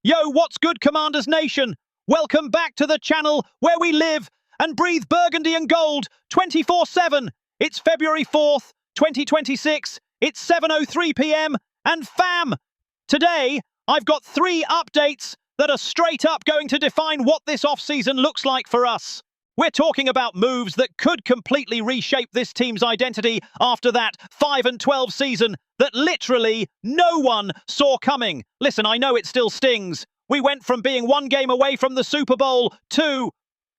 Yo, what's good, Commanders Nation? Welcome back to the channel where we live and breathe burgundy and gold 24/7. It's February 4th, 2026. It's 7:03 p.m. And fam, today I've got 3 updates that are straight up going to define what this offseason looks like for us. We're talking about moves that could completely reshape this team's identity after that 5-12 season that literally no one saw coming. Listen, I know it still stings. We went from being 1 game away from the Super Bowl to,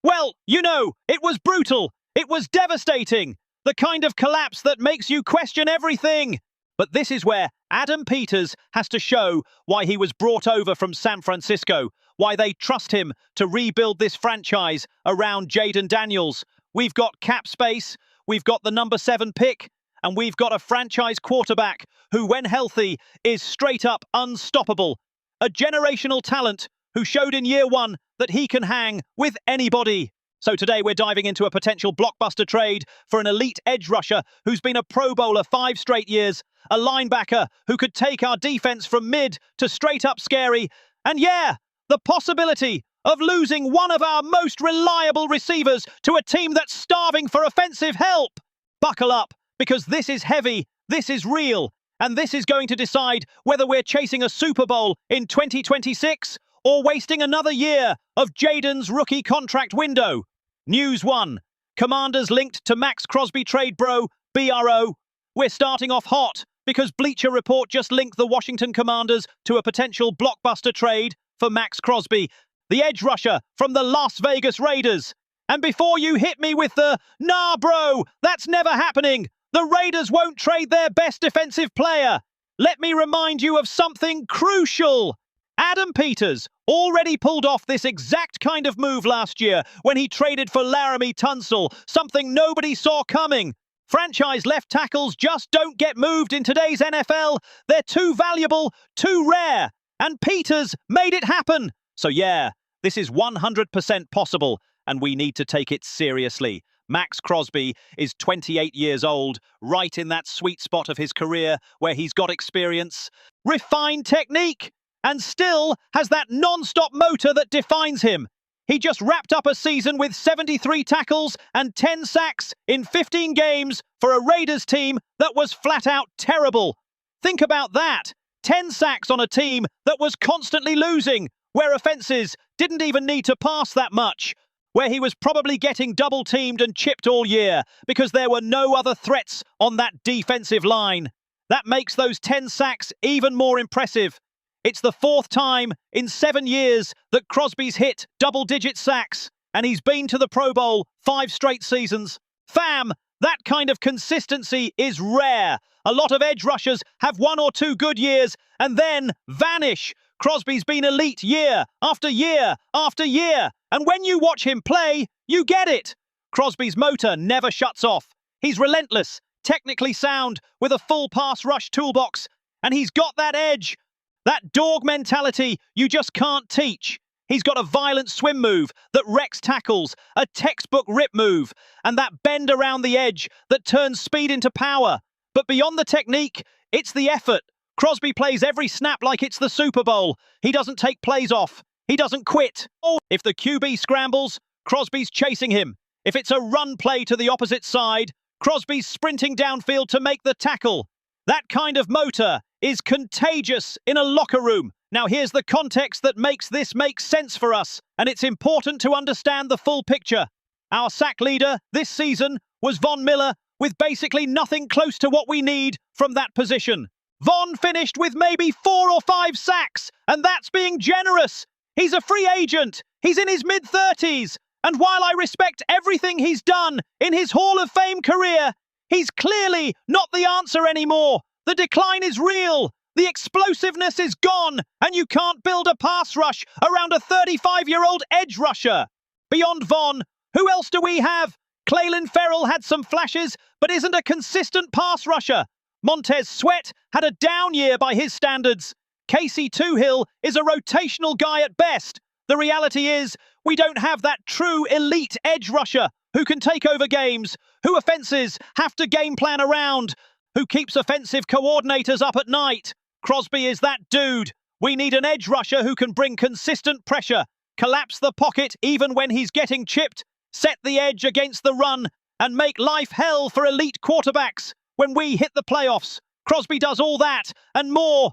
well, you know, it was brutal. It was devastating. The kind of collapse that makes you question everything. But this is where Adam Peters has to show why he was brought over from San Francisco, why they trust him to rebuild this franchise around Jaden Daniels. We've got cap space, we've got the number 7 pick, and we've got a franchise quarterback who, when healthy, is straight up unstoppable. A generational talent who showed in year 1 that he can hang with anybody. So today we're diving into a potential blockbuster trade for an elite edge rusher who's been a Pro Bowler 5 straight years, a linebacker who could take our defense from mid to straight up scary, and yeah, the possibility of losing one of our most reliable receivers to a team that's starving for offensive help. Buckle up, because this is heavy, this is real, and this is going to decide whether we're chasing a Super Bowl in 2026 or wasting another year of Jaden's rookie contract window. News 1. Commanders linked to Maxx Crosby trade bro, BRO. We're starting off hot because Bleacher Report just linked the Washington Commanders to a potential blockbuster trade for Maxx Crosby, the edge rusher from the Las Vegas Raiders. And before you hit me with the, nah bro, that's never happening, the Raiders won't trade their best defensive player, let me remind you of something crucial. Adam Peters already pulled off this exact kind of move last year when he traded for Laramie Tunsil, something nobody saw coming. Franchise left tackles just don't get moved in today's NFL. They're too valuable, too rare, and Peters made it happen. So yeah, this is 100% possible, and we need to take it seriously. Maxx Crosby is 28 years old, right in that sweet spot of his career where he's got experience, refined technique, and still has that non-stop motor that defines him. He just wrapped up a season with 73 tackles and 10 sacks in 15 games for a Raiders team that was flat out terrible. Think about that. 10 sacks on a team that was constantly losing, where offenses didn't even need to pass that much, where he was probably getting double-teamed and chipped all year because there were no other threats on that defensive line. That makes those 10 sacks even more impressive. It's the 4th time in 7 years that Crosby's hit double-digit sacks, and he's been to the Pro Bowl 5 straight seasons. Fam, that kind of consistency is rare. A lot of edge rushers have 1 or 2 good years and then vanish. Crosby's been elite year after year after year, and when you watch him play, you get it. Crosby's motor never shuts off. He's relentless, technically sound, with a full pass rush toolbox, and he's got that edge. That dog mentality you just can't teach. He's got a violent swim move that wrecks tackles, a textbook rip move, and that bend around the edge that turns speed into power. But beyond the technique, it's the effort. Crosby plays every snap like it's the Super Bowl. He doesn't take plays off. He doesn't quit. If the QB scrambles, Crosby's chasing him. If it's a run play to the opposite side, Crosby's sprinting downfield to make the tackle. That kind of motor is contagious in a locker room. Now here's the context that makes this make sense for us, and it's important to understand the full picture. Our sack leader this season was Von Miller, with basically nothing close to what we need from that position. Von finished with maybe 4 or 5 sacks, and that's being generous. He's a free agent. He's in his mid-30s, and while I respect everything he's done in his Hall of Fame career, he's clearly not the answer anymore. The decline is real. The explosiveness is gone, and you can't build a pass rush around a 35-year-old edge rusher. Beyond Von, who else do we have? Clelin Ferrell had some flashes, but isn't a consistent pass rusher. Montez Sweat had a down year by his standards. Casey Toohill is a rotational guy at best. The reality is, we don't have that true elite edge rusher who can take over games, who offenses have to game plan around, who keeps offensive coordinators up at night. Crosby is that dude. We need an edge rusher who can bring consistent pressure, collapse the pocket even when he's getting chipped, set the edge against the run, and make life hell for elite quarterbacks when we hit the playoffs. Crosby does all that and more.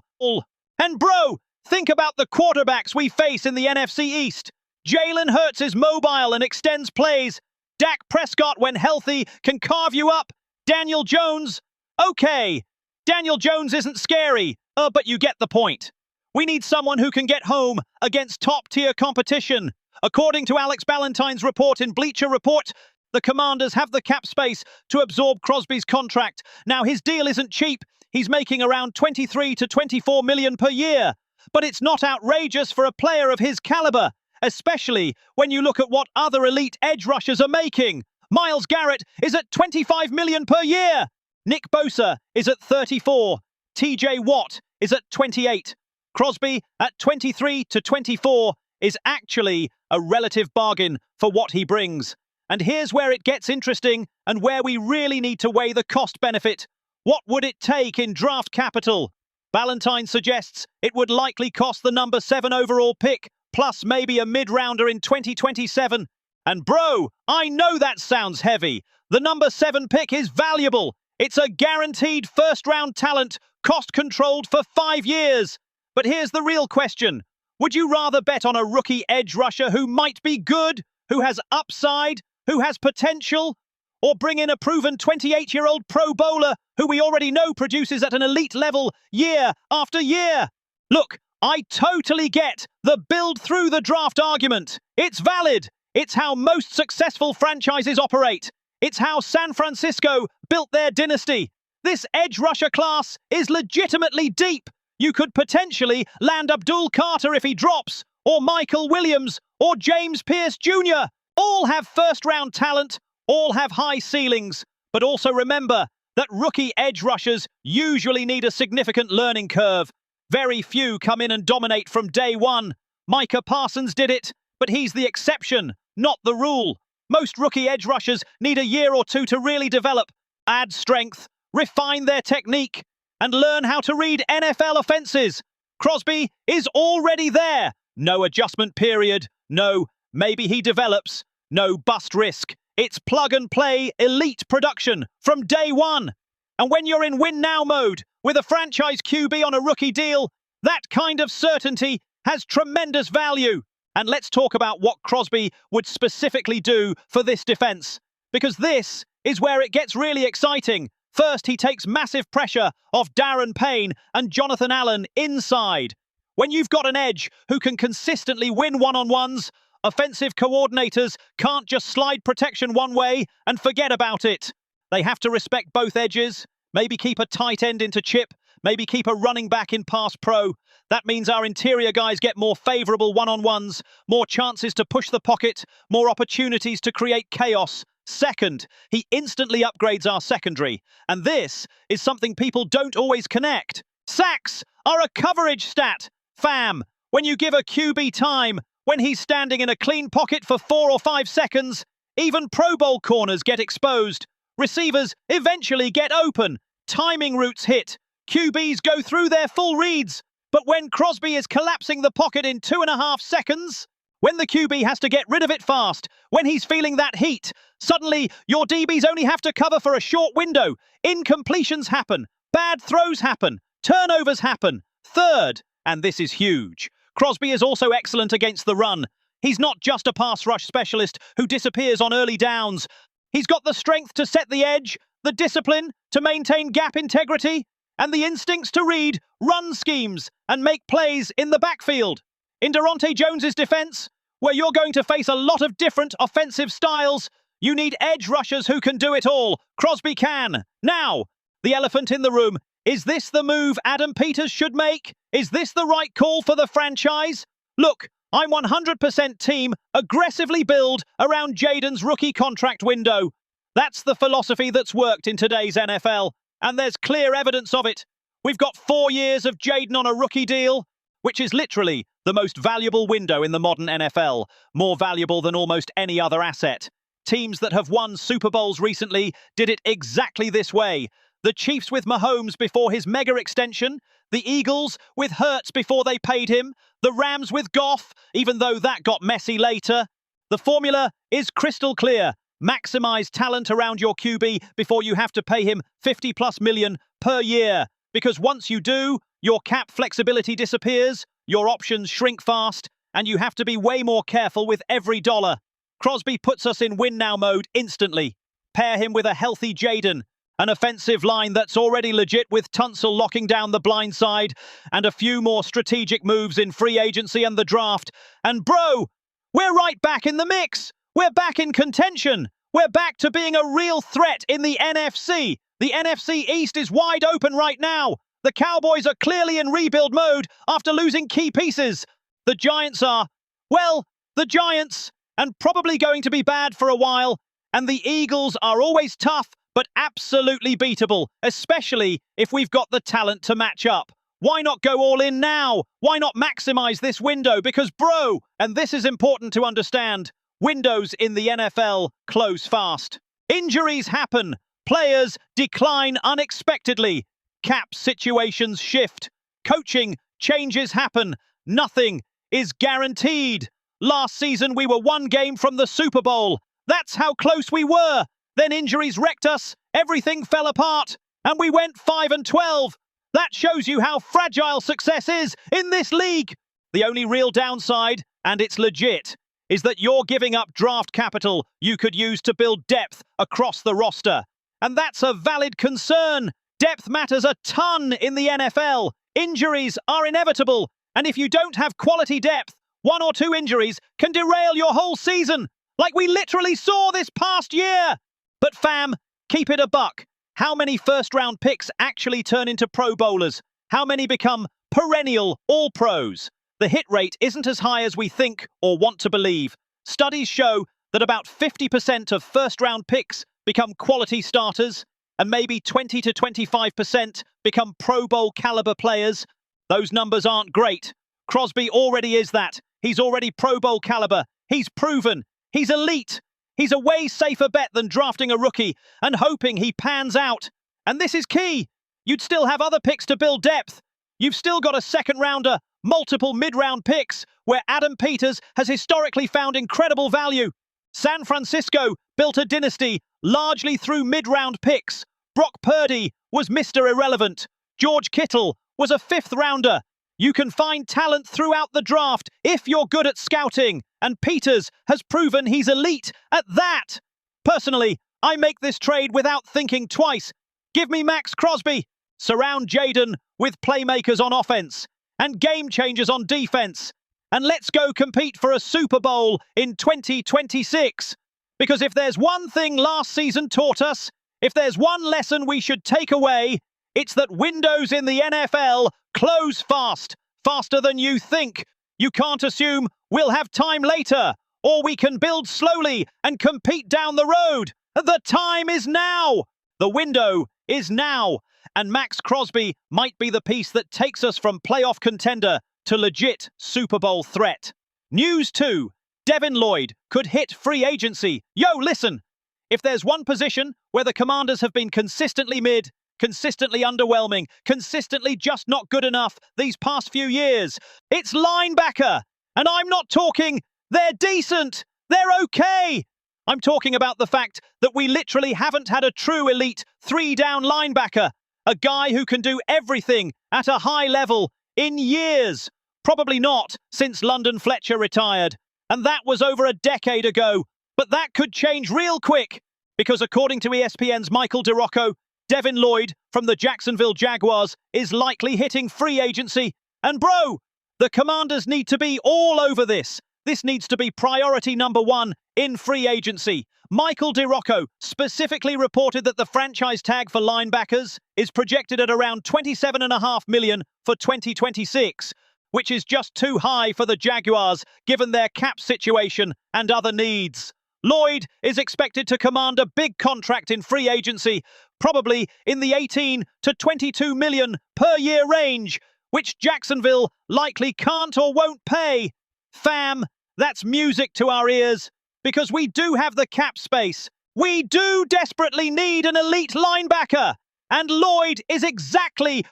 And bro, think about the quarterbacks we face in the NFC East. Jalen Hurts is mobile and extends plays. Dak Prescott, when healthy, can carve you up. Daniel Jones, okay. Daniel Jones isn't scary, but you get the point. We need someone who can get home against top-tier competition. According to Alex Ballantyne's report in Bleacher Report, the Commanders have the cap space to absorb Crosby's contract. Now, his deal isn't cheap. He's making around $23 to $24 million per year. But it's not outrageous for a player of his caliber, especially when you look at what other elite edge rushers are making. Myles Garrett is at $25 million per year. Nick Bosa is at 34. TJ Watt is at 28. Crosby at 23 to 24 is actually a relative bargain for what he brings. And here's where it gets interesting and where we really need to weigh the cost-benefit. What would it take in draft capital? Ballantyne suggests it would likely cost the number 7 overall pick, plus maybe a mid-rounder in 2027. And bro, I know that sounds heavy. The number 7 pick is valuable. It's a guaranteed first-round talent, cost-controlled for 5 years. But here's the real question. Would you rather bet on a rookie edge rusher who might be good, who has upside, who has potential, or bring in a proven 28-year-old Pro Bowler who we already know produces at an elite level year after year? Look, I totally get the build through the draft argument. It's valid. It's how most successful franchises operate. It's how San Francisco built their dynasty. This edge rusher class is legitimately deep. You could potentially land Abdul Carter if he drops, or Michael Williams, or James Pierce Jr. All have first-round talent, all have high ceilings. But also remember that rookie edge rushers usually need a significant learning curve. Very few come in and dominate from day one. Micah Parsons did it, but he's the exception, not the rule. Most rookie edge rushers need a year or two to really develop, add strength, refine their technique, and learn how to read NFL offenses. Crosby is already there. No adjustment period. No, maybe he develops. No bust risk. It's plug-and-play elite production from day one. And when you're in win-now mode with a franchise QB on a rookie deal, that kind of certainty has tremendous value. And let's talk about what Crosby would specifically do for this defense, because this is where it gets really exciting. First, he takes massive pressure off Darren Payne and Jonathan Allen inside. When you've got an edge who can consistently win one-on-ones, offensive coordinators can't just slide protection one way and forget about it. They have to respect both edges, maybe keep a tight end into chip, maybe keep a running back in pass pro. That means our interior guys get more favorable one-on-ones, more chances to push the pocket, more opportunities to create chaos. Second, he instantly upgrades our secondary. And this is something people don't always connect. Sacks are a coverage stat. Fam, when you give a QB time, when he's standing in a clean pocket for 4 or 5 seconds, even Pro Bowl corners get exposed. Receivers eventually get open. Timing routes hit. QBs go through their full reads. But when Crosby is collapsing the pocket in 2.5 seconds, when the QB has to get rid of it fast, when he's feeling that heat, suddenly your DBs only have to cover for a short window. Incompletions happen. Bad throws happen. Turnovers happen. Third, and this is huge, Crosby is also excellent against the run. He's not just a pass rush specialist who disappears on early downs. He's got the strength to set the edge, the discipline to maintain gap integrity, and the instincts to read run schemes and make plays in the backfield. In Daronte Jones's defense, where you're going to face a lot of different offensive styles, you need edge rushers who can do it all. Crosby can. Now, the elephant in the room. Is this the move Adam Peters should make? Is this the right call for the franchise? Look, I'm 100% team aggressively build around Jaden's rookie contract window. That's the philosophy that's worked in today's NFL, and there's clear evidence of it. We've got 4 years of Jaden on a rookie deal, which is literally the most valuable window in the modern NFL, more valuable than almost any other asset. Teams that have won Super Bowls recently did it exactly this way. The Chiefs with Mahomes before his mega extension. The Eagles with Hurts before they paid him. The Rams with Goff, even though that got messy later. The formula is crystal clear. Maximize talent around your QB before you have to pay him 50+ million per year. Because once you do, your cap flexibility disappears, your options shrink fast, and you have to be way more careful with every dollar. Crosby puts us in win-now mode instantly. Pair him with a healthy Jaden, an offensive line that's already legit with Tunsil locking down the blind side, and a few more strategic moves in free agency and the draft. And bro, we're right back in the mix. We're back in contention. We're back to being a real threat in the NFC. The NFC East is wide open right now. The Cowboys are clearly in rebuild mode after losing key pieces. The Giants are, well, the Giants, and probably going to be bad for a while. And the Eagles are always tough, but absolutely beatable, especially if we've got the talent to match up. Why not go all in now? Why not maximize this window? Because, bro, and this is important to understand, windows in the NFL close fast. Injuries happen. Players decline unexpectedly. Cap situations shift. Coaching changes happen. Nothing is guaranteed. Last season, we were one game from the Super Bowl. That's how close we were. Then injuries wrecked us. Everything fell apart. And we went 5-12. That shows you how fragile success is in this league. The only real downside, and it's legit, is that you're giving up draft capital you could use to build depth across the roster. And that's a valid concern. Depth matters a ton in the NFL. Injuries are inevitable. And if you don't have quality depth, 1 or 2 injuries can derail your whole season, like we literally saw this past year. But fam, keep it a buck. How many first-round picks actually turn into Pro Bowlers? How many become perennial All-Pros? The hit rate isn't as high as we think or want to believe. Studies show that about 50% of first-round picks become quality starters, and maybe 20 to 25% become Pro Bowl caliber players. Those numbers aren't great. Crosby already is that. He's already Pro Bowl caliber. He's proven. He's elite. He's a way safer bet than drafting a rookie and hoping he pans out. And this is key. You'd still have other picks to build depth. You've still got a second rounder, multiple mid-round picks, where Adam Peters has historically found incredible value. San Francisco built a dynasty largely through mid-round picks. Brock Purdy was Mr. Irrelevant. George Kittle was a 5th rounder. You can find talent throughout the draft if you're good at scouting, and Peters has proven he's elite at that. Personally, I make this trade without thinking twice. Give me Maxx Crosby. Surround Jaden with playmakers on offense and game changers on defense. And let's go compete for a Super Bowl in 2026. Because if there's one thing last season taught us, if there's one lesson we should take away, it's that windows in the NFL close fast, faster than you think. You can't assume we'll have time later, or we can build slowly and compete down the road. The time is now. The window is now. And Maxx Crosby might be the piece that takes us from playoff contender to legit Super Bowl threat. News 2. Devin Lloyd could hit free agency. Yo, listen. If there's one position where the Commanders have been consistently mid, consistently underwhelming, consistently just not good enough these past few years, it's linebacker. And I'm not talking they're decent, they're okay. I'm talking about the fact that we literally haven't had a true elite 3-down linebacker, a guy who can do everything at a high level in years. Probably not since London Fletcher retired. And that was over a decade ago. But that could change real quick, because according to ESPN's Michael DeRocco, Devin Lloyd from the Jacksonville Jaguars is likely hitting free agency. And bro, the Commanders need to be all over this. This needs to be priority number 1 in free agency. Michael DeRocco specifically reported that the franchise tag for linebackers is projected at around $27.5 million for 2026, which is just too high for the Jaguars given their cap situation and other needs. Lloyd is expected to command a big contract in free agency, probably in the 18 to 22 million per year range, which Jacksonville likely can't or won't pay. Fam, that's music to our ears, because we do have the cap space. We do desperately need an elite linebacker. And Lloyd is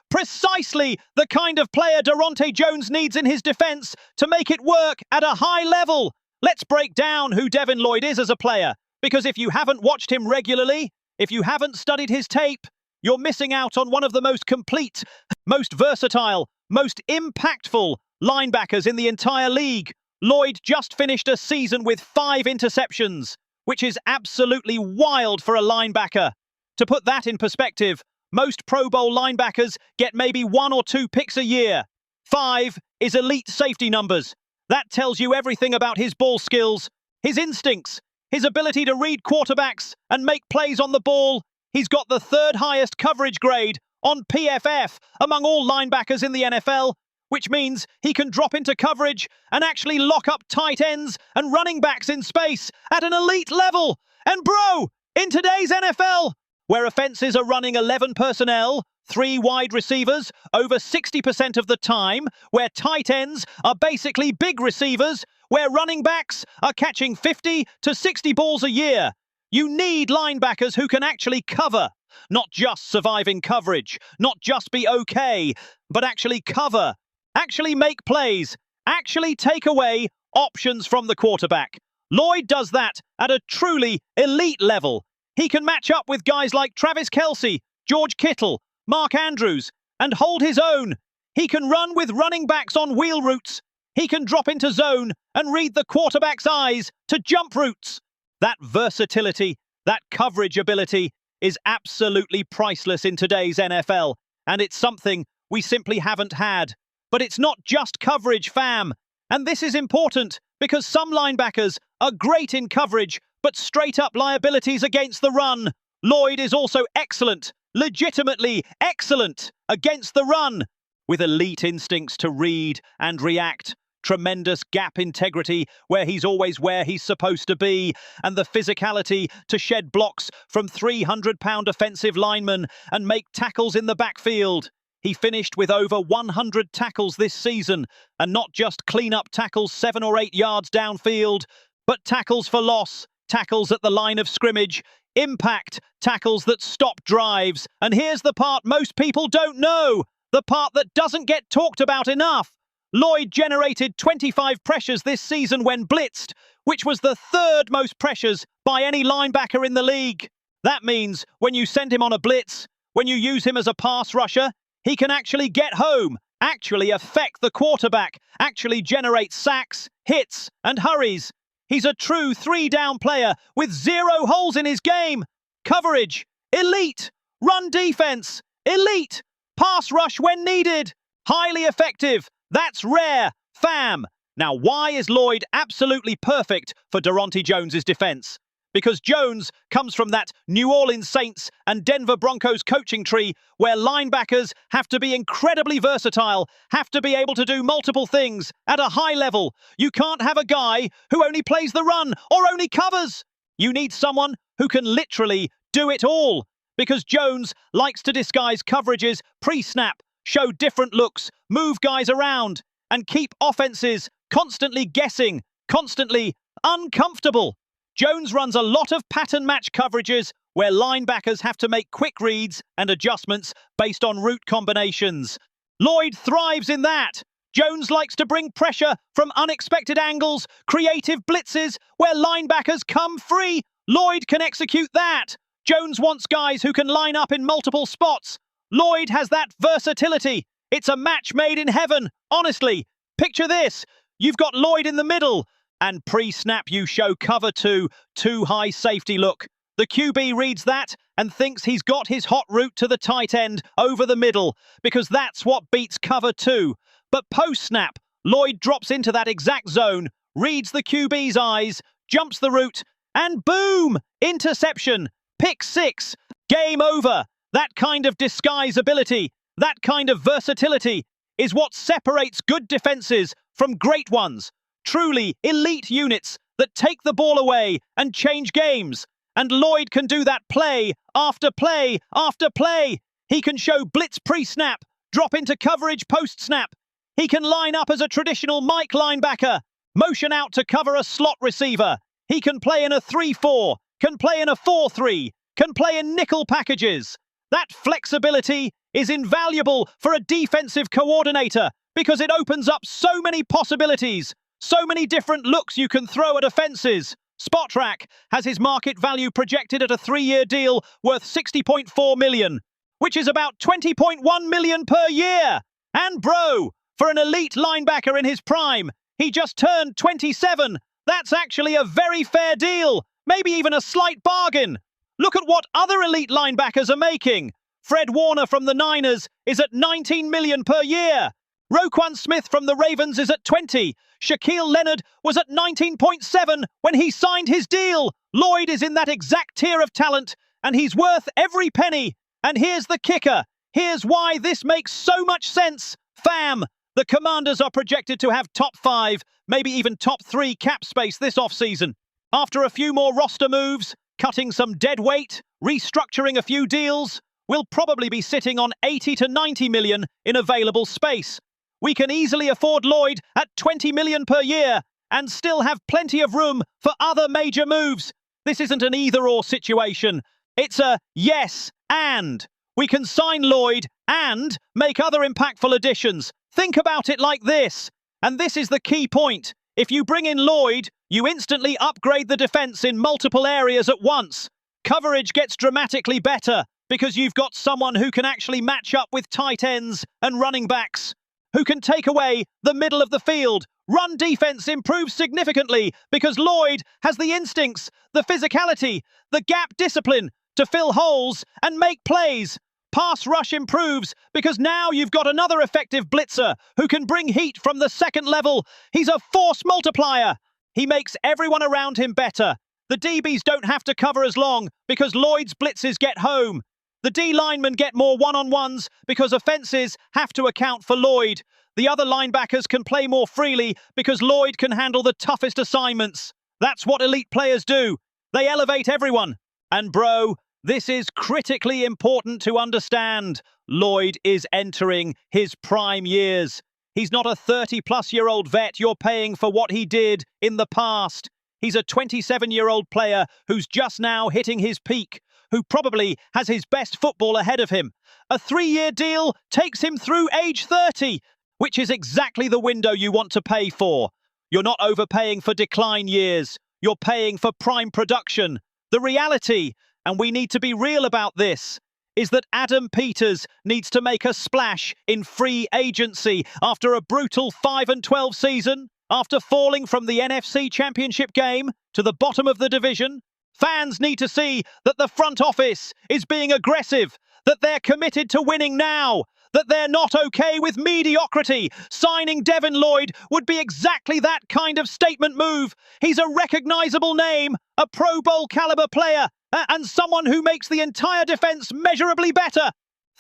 precisely the kind of player Daronte Jones needs in his defense to make it work at a high level. Let's break down who Devin Lloyd is as a player, because if you haven't watched him regularly, if you haven't studied his tape, you're missing out on one of the most complete, most versatile, most impactful linebackers in the entire league. Lloyd just finished a season with 5 interceptions, which is absolutely wild for a linebacker. To put that in perspective, most Pro Bowl linebackers get maybe 1 or 2 picks a year. 5 is elite safety numbers. That tells you everything about his ball skills, his instincts, his ability to read quarterbacks and make plays on the ball. He's got the 3rd highest coverage grade on PFF among all linebackers in the NFL, which means he can drop into coverage and actually lock up tight ends and running backs in space at an elite level. And bro, in today's NFL, where offenses are running 11 personnel, 3 wide receivers over 60% of the time, where tight ends are basically big receivers, where running backs are catching 50 to 60 balls a year, you need linebackers who can actually cover, not just survive in coverage, not just be okay, but actually cover, actually make plays, actually take away options from the quarterback. Lloyd does that at a truly elite level. He can match up with guys like Travis Kelce, George Kittle, Mark Andrews, and hold his own. He can run with running backs on wheel routes. He can drop into zone and read the quarterback's eyes to jump routes. That versatility, that coverage ability is absolutely priceless in today's NFL, and it's something we simply haven't had. But it's not just coverage, fam. And this is important because some linebackers are great in coverage, but straight-up liabilities against the run. Lloyd is also excellent, legitimately excellent against the run, with elite instincts to read and react, tremendous gap integrity where he's always where he's supposed to be, and the physicality to shed blocks from 300-pound offensive linemen and make tackles in the backfield. He finished with over 100 tackles this season, and not just clean-up tackles 7 or 8 yards downfield, but tackles for loss, tackles at the line of scrimmage, impact tackles that stop drives. And here's the part most people don't know, the part that doesn't get talked about enough. Lloyd generated 25 pressures this season when blitzed, which was the 3rd most pressures by any linebacker in the league. That means when you send him on a blitz, when you use him as a pass rusher, he can actually get home, actually affect the quarterback, actually generate sacks, hits, and hurries. He's a true 3-down player with 0 holes in his game. Coverage, elite. Run defense, elite. Pass rush when needed, highly effective. That's rare, fam. Now, why is Lloyd absolutely perfect for Daronte Jones' defense? Because Jones comes from that New Orleans Saints and Denver Broncos coaching tree where linebackers have to be incredibly versatile, have to be able to do multiple things at a high level. You can't have a guy who only plays the run or only covers. You need someone who can literally do it all, because Jones likes to disguise coverages pre-snap, show different looks, move guys around, and keep offenses constantly guessing, constantly uncomfortable. Jones runs a lot of pattern match coverages where linebackers have to make quick reads and adjustments based on route combinations. Lloyd thrives in that. Jones likes to bring pressure from unexpected angles, creative blitzes where linebackers come free. Lloyd can execute that. Jones wants guys who can line up in multiple spots. Lloyd has that versatility. It's a match made in heaven, honestly. Picture this. You've got Lloyd in the middle, and pre-snap you show cover 2, too high safety look. The QB reads that and thinks he's got his hot route to the tight end over the middle, because that's what beats cover 2. But post-snap, Lloyd drops into that exact zone, reads the QB's eyes, jumps the route, and boom! Interception. Pick 6. Game over. That kind of disguise ability, that kind of versatility is what separates good defenses from great ones. Truly elite units that take the ball away and change games. And Lloyd can do that play after play after play. He can show blitz pre-snap, drop into coverage post-snap. He can line up as a traditional Mike linebacker, motion out to cover a slot receiver. He can play in a 3-4, can play in a 4-3, can play in nickel packages. That flexibility is invaluable for a defensive coordinator because it opens up so many possibilities, so many different looks you can throw at offenses. Spotrac has his market value projected at a 3-year deal worth $60.4 million, which is about $20.1 million per year. And bro, for an elite linebacker in his prime, he just turned 27. That's actually a very fair deal, maybe even a slight bargain. Look at what other elite linebackers are making. Fred Warner from the Niners is at $19 million per year. Roquan Smith from the Ravens is at 20. Shaquille Leonard was at 19.7 when he signed his deal. Lloyd is in that exact tier of talent, and he's worth every penny. And here's the kicker. Here's why this makes so much sense. Fam, the Commanders are projected to have top 5, maybe even top 3 cap space this offseason. After a few more roster moves, cutting some dead weight, restructuring a few deals, we'll probably be sitting on 80 to 90 million in available space. We can easily afford Lloyd at 20 million per year and still have plenty of room for other major moves. This isn't an either-or situation. It's a yes and. We can sign Lloyd and make other impactful additions. Think about it like this. And this is the key point. If you bring in Lloyd, you instantly upgrade the defense in multiple areas at once. Coverage gets dramatically better because you've got someone who can actually match up with tight ends and running backs, who can take away the middle of the field. Run defense improves significantly because Lloyd has the instincts, the physicality, the gap discipline to fill holes and make plays. Pass rush improves because now you've got another effective blitzer who can bring heat from the second level. He's a force multiplier. He makes everyone around him better. The DBs don't have to cover as long because Lloyd's blitzes get home. The D linemen get more one-on-ones because offenses have to account for Lloyd. The other linebackers can play more freely because Lloyd can handle the toughest assignments. That's what elite players do. They elevate everyone. And bro, this is critically important to understand. Lloyd is entering his prime years. He's not a 30-plus-year-old vet you're paying for what he did in the past. He's a 27-year-old player who's just now hitting his peak, who probably has his best football ahead of him. A 3-year deal takes him through age 30, which is exactly the window you want to pay for. You're not overpaying for decline years. You're paying for prime production. The reality, and we need to be real about this, is that Adam Peters needs to make a splash in free agency after a brutal 5-12 season, after falling from the NFC Championship game to the bottom of the division. Fans need to see that the front office is being aggressive, that they're committed to winning now, that they're not okay with mediocrity. Signing Devin Lloyd would be exactly that kind of statement move. He's a recognizable name, a Pro Bowl caliber player, and someone who makes the entire defense measurably better.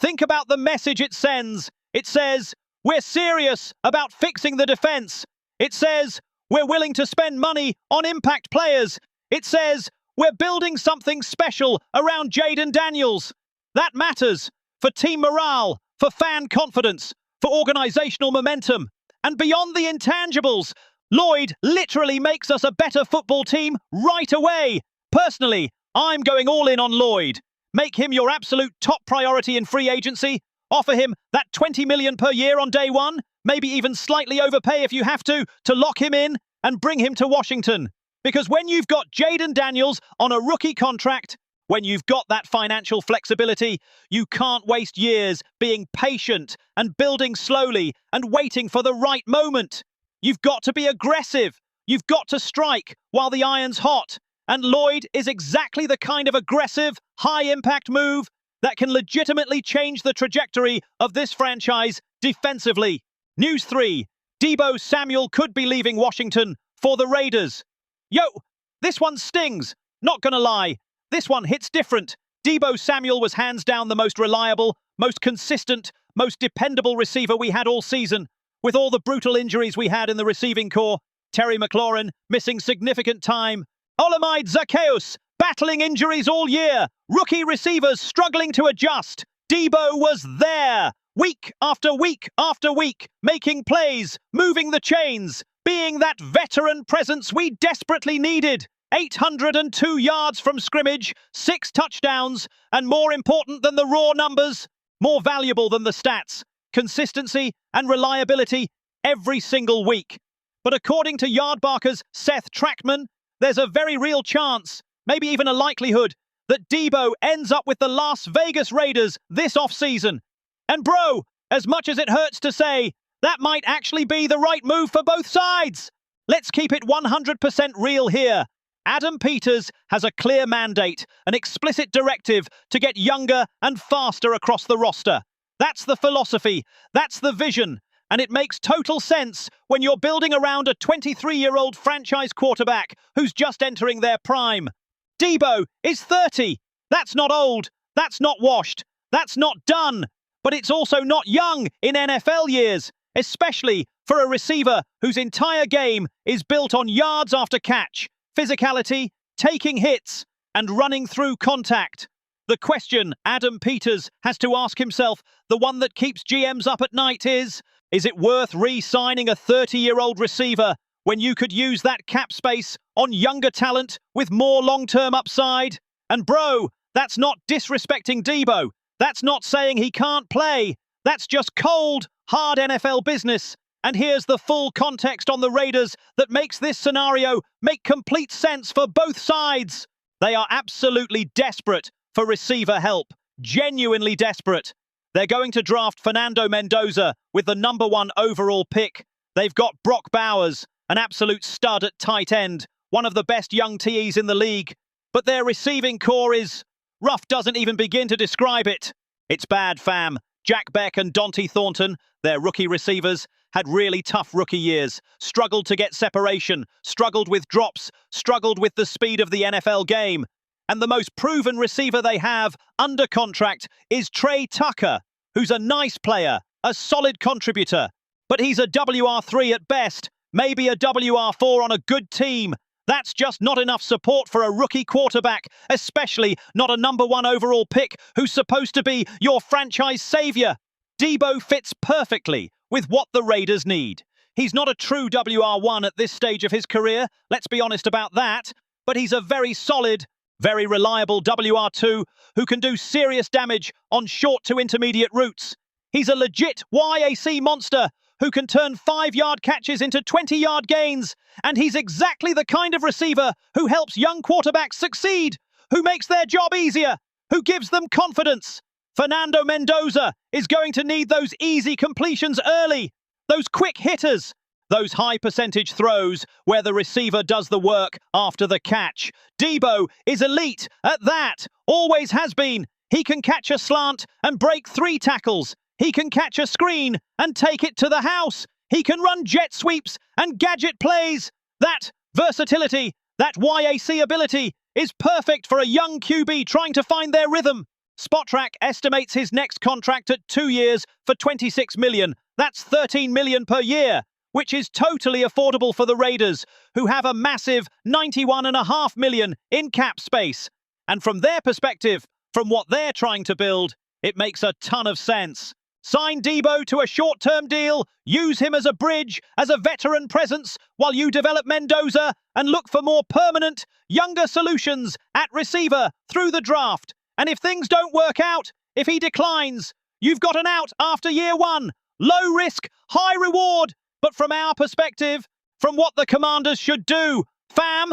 Think about the message it sends. It says, we're serious about fixing the defense. It says, we're willing to spend money on impact players. It says, we're building something special around Jaden Daniels. That matters for team morale, for fan confidence, for organizational momentum. And beyond the intangibles, Lloyd literally makes us a better football team right away. Personally, I'm going all in on Lloyd. Make him your absolute top priority in free agency. Offer him that $20 million per year on day one, maybe even slightly overpay if you have to lock him in and bring him to Washington. Because when you've got Jaden Daniels on a rookie contract, when you've got that financial flexibility, you can't waste years being patient and building slowly and waiting for the right moment. You've got to be aggressive. You've got to strike while the iron's hot. And Lloyd is exactly the kind of aggressive, high-impact move that can legitimately change the trajectory of this franchise defensively. News 3. Deebo Samuel could be leaving Washington for the Raiders. Yo, this one stings. Not gonna lie. This one hits different. Deebo Samuel was hands down the most reliable, most consistent, most dependable receiver we had all season. With all the brutal injuries we had in the receiving corps, Terry McLaurin missing significant time, Olamide Zaccheaus battling injuries all year, rookie receivers struggling to adjust. Deebo was there, week after week after week, making plays, moving the chains, being that veteran presence we desperately needed. 802 yards from scrimmage, 6 touchdowns, and more important than the raw numbers, more valuable than the stats, consistency and reliability every single week. But according to Yardbarker's Seth Trackman, there's a very real chance, maybe even a likelihood, that Deebo ends up with the Las Vegas Raiders this offseason. And bro, as much as it hurts to say, that might actually be the right move for both sides. Let's keep it 100% real here. Adam Peters has a clear mandate, an explicit directive to get younger and faster across the roster. That's the philosophy, that's the vision, and it makes total sense when you're building around a 23-year-old franchise quarterback who's just entering their prime. Deebo is 30. That's not old, that's not washed, that's not done, but it's also not young in NFL years, especially for a receiver whose entire game is built on yards after catch, physicality, taking hits, and running through contact. The question Adam Peters has to ask himself, the one that keeps GMs up at night, is it worth re-signing a 30-year-old receiver when you could use that cap space on younger talent with more long-term upside? And bro, that's not disrespecting Deebo. That's not saying he can't play. That's just cold, hard NFL business. And here's the full context on the Raiders that makes this scenario make complete sense for both sides. They are absolutely desperate for receiver help, genuinely desperate. They're going to draft Fernando Mendoza with the #1 overall pick. They've got Brock Bowers, an absolute stud at tight end, one of the best young TEs in the league. But their receiving core is rough, doesn't even begin to describe it. It's bad, fam. Jack Beck and Dante Thornton, their rookie receivers, had really tough rookie years, struggled to get separation, struggled with drops, struggled with the speed of the NFL game. And the most proven receiver they have under contract is Trey Tucker, who's a nice player, a solid contributor. But he's a WR3 at best, maybe a WR4 on a good team. That's just not enough support for a rookie quarterback, especially not a #1 overall pick who's supposed to be your franchise savior. Deebo fits perfectly with what the Raiders need. He's not a true WR1 at this stage of his career, let's be honest about that, but he's a very solid, very reliable WR2 who can do serious damage on short to intermediate routes. He's a legit YAC monster who can turn 5-yard catches into 20-yard gains, and he's exactly the kind of receiver who helps young quarterbacks succeed, who makes their job easier, who gives them confidence. Fernando Mendoza is going to need those easy completions early, those quick hitters, those high-percentage throws where the receiver does the work after the catch. Deebo is elite at that, always has been. He can catch a slant and break 3 tackles. He can catch a screen and take it to the house. He can run jet sweeps and gadget plays. That versatility, that YAC ability, is perfect for a young QB trying to find their rhythm. Spotrac estimates his next contract at 2 years for $26 million. That's $13 million per year, which is totally affordable for the Raiders, who have a massive $91.5 million in cap space. And from their perspective, from what they're trying to build, it makes a ton of sense. Sign Deebo to a short-term deal, use him as a bridge, as a veteran presence, while you develop Mendoza and look for more permanent, younger solutions at receiver through the draft. And if things don't work out, if he declines, you've got an out after year 1. Low risk, high reward. But from our perspective, from what the Commanders should do, fam,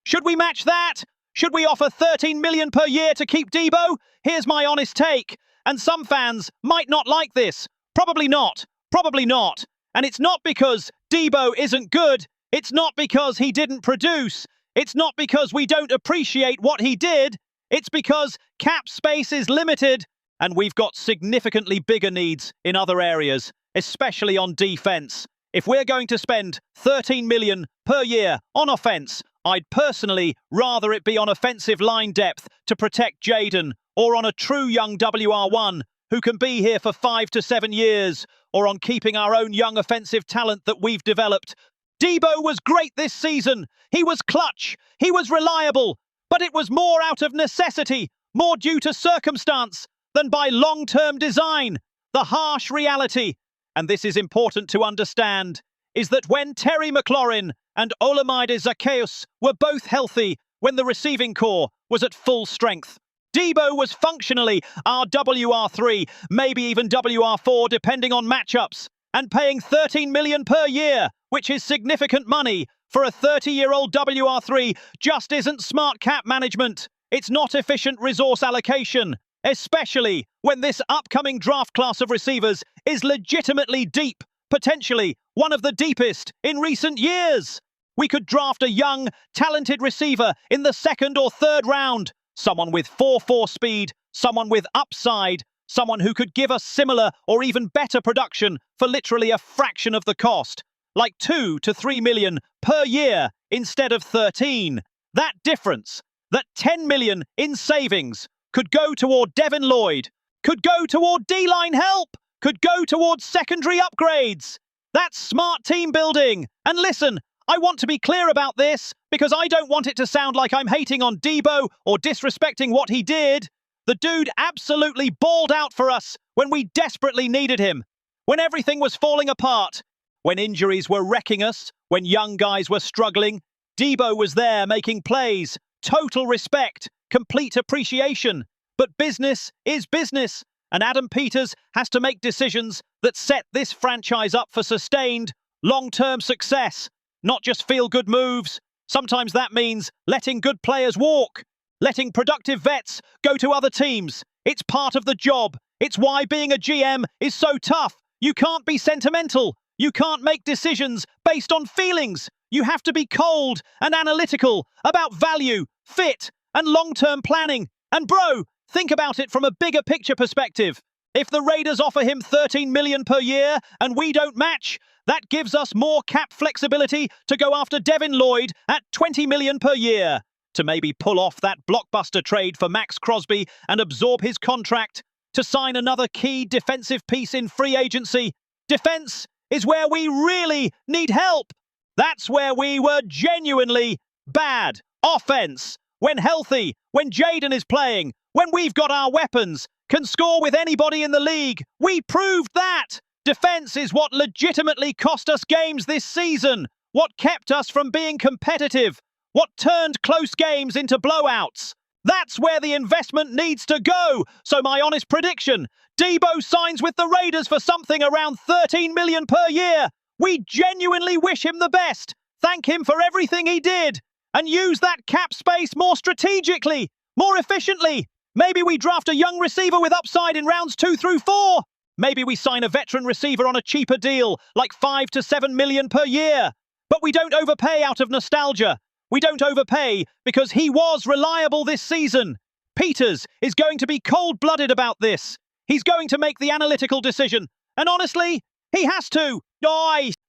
should we match that? Should we offer $13 million per year to keep Deebo? Here's my honest take. And some fans might not like this. Probably not. Probably not. And it's not because Deebo isn't good. It's not because he didn't produce. It's not because we don't appreciate what he did. It's because cap space is limited and we've got significantly bigger needs in other areas, especially on defense. If we're going to spend $13 million per year on offense, I'd personally rather it be on offensive line depth to protect Jaden, or on a true young WR1 who can be here for 5 to 7 years, or on keeping our own young offensive talent that we've developed. Deebo was great this season. He was clutch. He was reliable. But it was more out of necessity, more due to circumstance, than by long-term design. The harsh reality, and this is important to understand, is that when Terry McLaurin and Olamide Zaccheaus were both healthy when the receiving core was at full strength. Deebo was functionally our WR3, maybe even WR4 depending on matchups, and paying $13 million per year, which is significant money for a 30-year-old WR3, just isn't smart cap management. It's not efficient resource allocation, especially when this upcoming draft class of receivers is legitimately deep, potentially one of the deepest in recent years. We could draft a young, talented receiver in the second or third round, someone with 4.4 speed, someone with upside, someone who could give us similar or even better production for literally a fraction of the cost, like 2 to 3 million per year instead of 13. That difference, that 10 million in savings, could go toward Devin Lloyd, could go toward D-line help, could go towards secondary upgrades. That's smart team building. And listen, I want to be clear about this because I don't want it to sound like I'm hating on Deebo or disrespecting what he did. The dude absolutely balled out for us when we desperately needed him, when everything was falling apart, when injuries were wrecking us, when young guys were struggling. Deebo was there making plays, total respect, complete appreciation. But business is business, and Adam Peters has to make decisions that set this franchise up for sustained, long-term success. Not just feel-good moves. Sometimes that means letting good players walk, letting productive vets go to other teams. It's part of the job. It's why being a GM is so tough. You can't be sentimental. You can't make decisions based on feelings. You have to be cold and analytical about value, fit, and long-term planning. And bro, think about it from a bigger picture perspective. If the Raiders offer him $13 million per year and we don't match, that gives us more cap flexibility to go after Devin Lloyd at $20 million per year, to maybe pull off that blockbuster trade for Maxx Crosby and absorb his contract, to sign another key defensive piece in free agency. Defense is where we really need help. That's where we were genuinely bad. Offense, when healthy, when Jaden is playing, when we've got our weapons, can score with anybody in the league. We proved that. Defense is what legitimately cost us games this season, what kept us from being competitive, what turned close games into blowouts. That's where the investment needs to go. So my honest prediction, Deebo signs with the Raiders for something around $13 million per year. We genuinely wish him the best, thank him for everything he did, and use that cap space more strategically, more efficiently. Maybe we draft a young receiver with upside in rounds 2 through 4. Maybe we sign a veteran receiver on a cheaper deal, like 5 to 7 million per year. But we don't overpay out of nostalgia. We don't overpay because he was reliable this season. Peters is going to be cold-blooded about this. He's going to make the analytical decision. And honestly, he has to.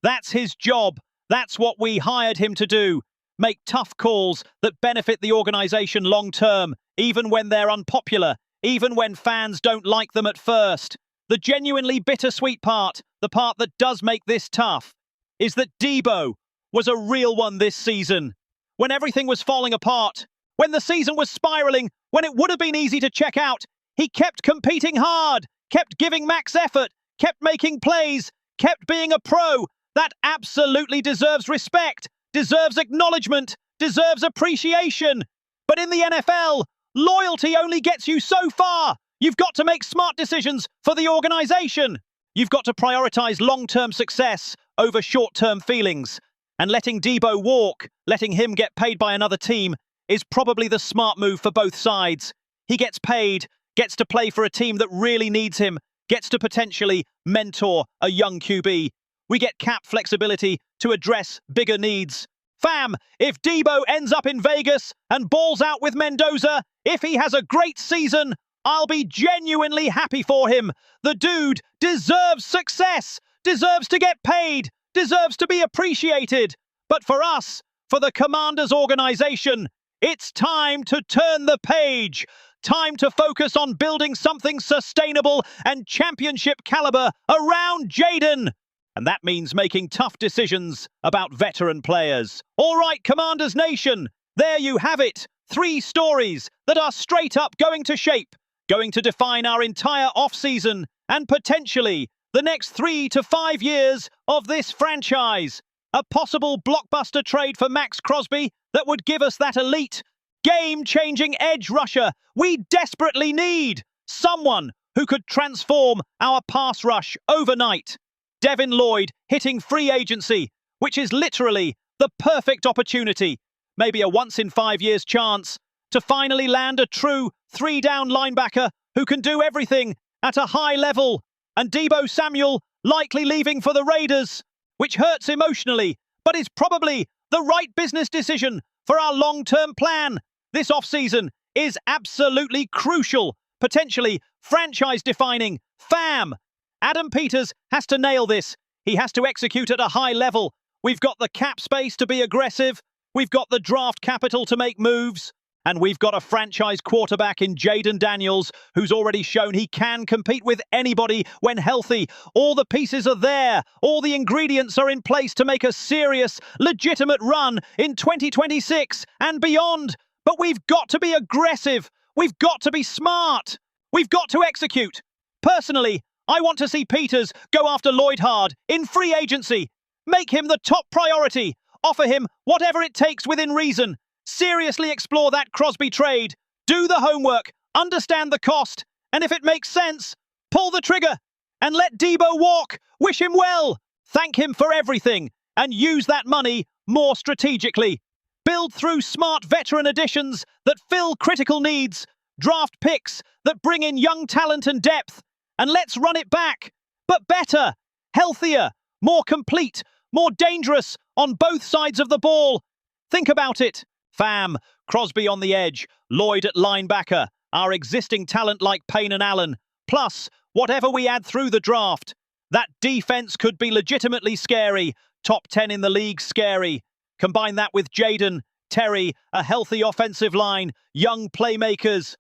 That's his job. That's what we hired him to do. Make tough calls that benefit the organization long-term, even when they're unpopular, even when fans don't like them at first. The genuinely bittersweet part, the part that does make this tough, is that Deebo was a real one this season. When everything was falling apart, when the season was spiraling, when it would have been easy to check out, he kept competing hard, kept giving max effort, kept making plays, kept being a pro. That absolutely deserves respect, deserves acknowledgement, deserves appreciation. But in the NFL, loyalty only gets you so far. You've got to make smart decisions for the organization. You've got to prioritize long-term success over short-term feelings. And letting Deebo walk, letting him get paid by another team, is probably the smart move for both sides. He gets paid, gets to play for a team that really needs him, gets to potentially mentor a young QB. We get cap flexibility to address bigger needs. Fam, if Deebo ends up in Vegas and balls out with Mendoza, if he has a great season, I'll be genuinely happy for him. The dude deserves success, deserves to get paid, deserves to be appreciated. But for us, for the Commanders organization, it's time to turn the page. Time to focus on building something sustainable and championship caliber around Jaden. And that means making tough decisions about veteran players. All right, Commanders Nation, there you have it. 3 stories that are straight up going to shape, going to define our entire offseason and potentially the next 3 to 5 years of this franchise. A possible blockbuster trade for Maxx Crosby that would give us that elite, game-changing edge rusher we desperately need. Someone who could transform our pass rush overnight. Devin Lloyd hitting free agency, which is literally the perfect opportunity. Maybe a once-in-5 years chance to finally land a true three-down linebacker who can do everything at a high level. And Deebo Samuel likely leaving for the Raiders, which hurts emotionally, but is probably the right business decision for our long-term plan. This offseason is absolutely crucial, potentially franchise-defining. Fam! Adam Peters has to nail this. He has to execute at a high level. We've got the cap space to be aggressive. We've got the draft capital to make moves. And we've got a franchise quarterback in Jayden Daniels, who's already shown he can compete with anybody when healthy. All the pieces are there. All the ingredients are in place to make a serious, legitimate run in 2026 and beyond. But we've got to be aggressive. We've got to be smart. We've got to execute. Personally, I want to see Peters go after Lloyd hard in free agency. Make him the top priority. Offer him whatever it takes within reason. Seriously explore that Crosby trade. Do the homework. Understand the cost. And if it makes sense, pull the trigger. And let Deebo walk. Wish him well. Thank him for everything. And use that money more strategically. Build through smart veteran additions that fill critical needs. Draft picks that bring in young talent and depth. And let's run it back. But better, healthier, more complete, more dangerous on both sides of the ball. Think about it. Fam, Crosby on the edge, Lloyd at linebacker, our existing talent like Payne and Allen, plus whatever we add through the draft. That defense could be legitimately scary. Top 10 in the league scary. Combine that with Jayden, Terry, a healthy offensive line, young playmakers.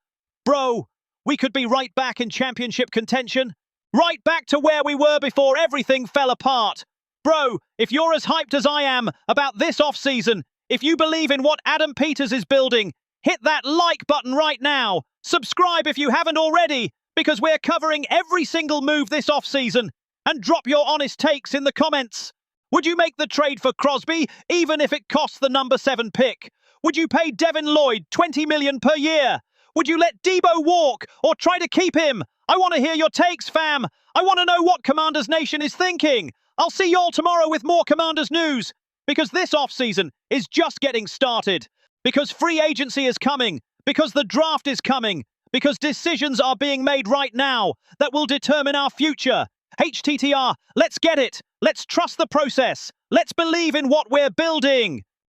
Bro, we could be right back in championship contention. Right back to where we were before everything fell apart. Bro, if you're as hyped as I am about this offseason, if you believe in what Adam Peters is building, hit that like button right now. Subscribe if you haven't already, because we're covering every single move this offseason. And drop your honest takes in the comments. Would you make the trade for Crosby, even if it costs the number 7 pick? Would you pay Devin Lloyd $20 million per year? Would you let Deebo walk or try to keep him? I want to hear your takes, fam. I want to know what Commanders Nation is thinking. I'll see y'all tomorrow with more Commanders news. Because this offseason is just getting started. Because free agency is coming. Because the draft is coming. Because decisions are being made right now that will determine our future. HTTR, let's get it. Let's trust the process. Let's believe in what we're building.